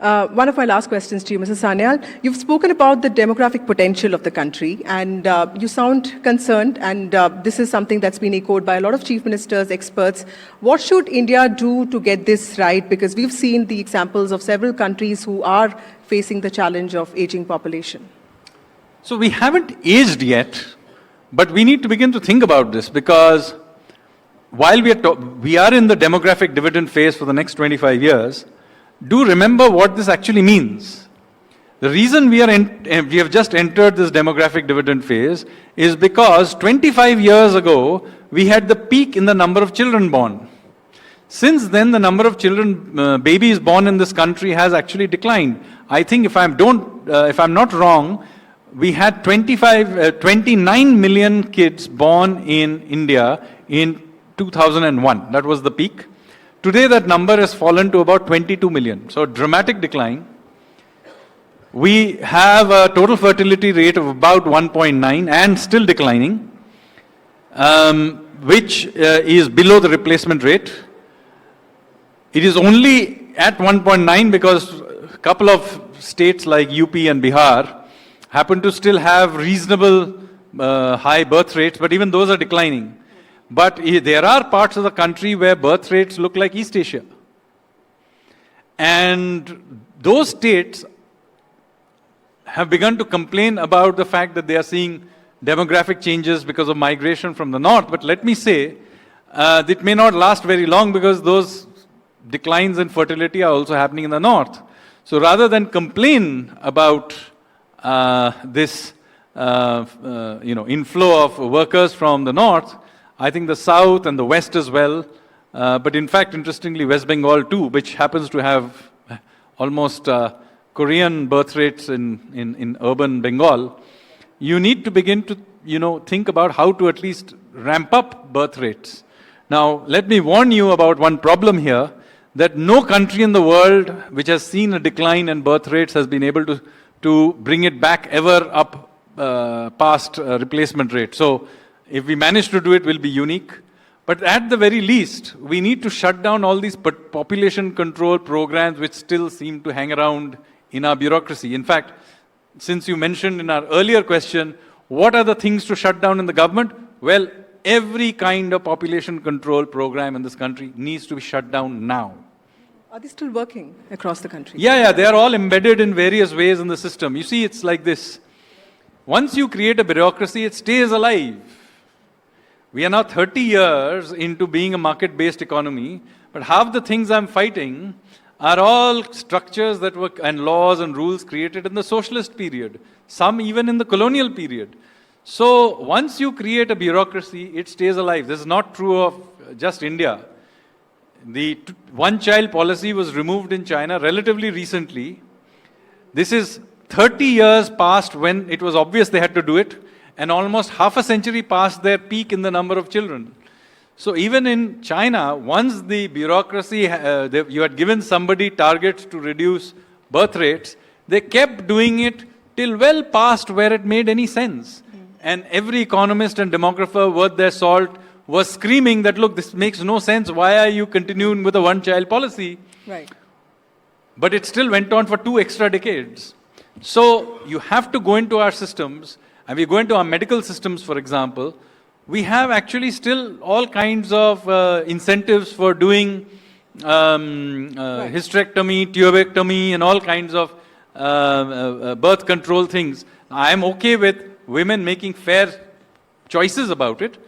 One of my last questions to you, Mr. Sanyal. You've spoken about the demographic potential of the country, and you sound concerned, and this is something that's been echoed by a lot of chief ministers, experts. What should India do to get this right? Because we've seen the examples of several countries who are facing the challenge of aging population. So we haven't aged yet, but we need to begin to think about this, because while we are in the demographic dividend phase for the next 25 years, do remember what this actually means. The reason we have just entered this demographic dividend phase is because 25 years ago, we had the peak in the number of children born. Since then, the number of children, babies born in this country has actually declined. I think if I'm not wrong, we had 29 million kids born in India in 2001. That was the peak. Today, that number has fallen to about 22 million. So, dramatic decline. We have a total fertility rate of about 1.9 and still declining, which is below the replacement rate. It is only at 1.9 because a couple of states like UP and Bihar happen to still have reasonable high birth rates, but even those are declining. But there are parts of the country where birth rates look like East Asia. And those states have begun to complain about the fact that they are seeing demographic changes because of migration from the north. But let me say, it may not last very long because those declines in fertility are also happening in the north. So rather than complain about this inflow of workers from the north, I think the south and the west as well, but in fact, interestingly, West Bengal too, which happens to have almost Korean birth rates in urban Bengal, you need to begin to think about how to at least ramp up birth rates. Now, let me warn you about one problem here, that no country in the world which has seen a decline in birth rates has been able to bring it back ever up past replacement rate. So, if we manage to do it, we'll be unique. But at the very least, we need to shut down all these population control programs which still seem to hang around in our bureaucracy. In fact, since you mentioned in our earlier question, what are the things to shut down in the government? Well, every kind of population control program in this country needs to be shut down now. Are they still working across the country? Yeah, they are all embedded in various ways in the system. You see, it's like this. Once you create a bureaucracy, it stays alive. We are now 30 years into being a market-based economy, but half the things I'm fighting are all structures that were and laws and rules created in the socialist period, some even in the colonial period. So once you create a bureaucracy, it stays alive. This is not true of just India. The one-child policy was removed in China relatively recently. This is 30 years past when it was obvious they had to do it, and almost half a century past their peak in the number of children. So even in China, once the bureaucracy, you had given somebody targets to reduce birth rates, they kept doing it till well past where it made any sense. And every economist and demographer worth their salt was screaming that, look, this makes no sense. Why are you continuing with a one-child policy? Right. But it still went on for 2 extra decades. So you have to go into our systems. And we go into our medical systems, for example, we have actually still all kinds of incentives for doing hysterectomy, tubectomy, and all kinds of birth control things. I am okay with women making fair choices about it.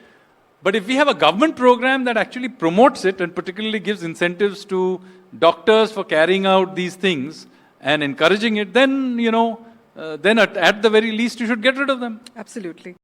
But if we have a government program that actually promotes it and particularly gives incentives to doctors for carrying out these things and encouraging it, then, then at the very least, you should get rid of them. Absolutely.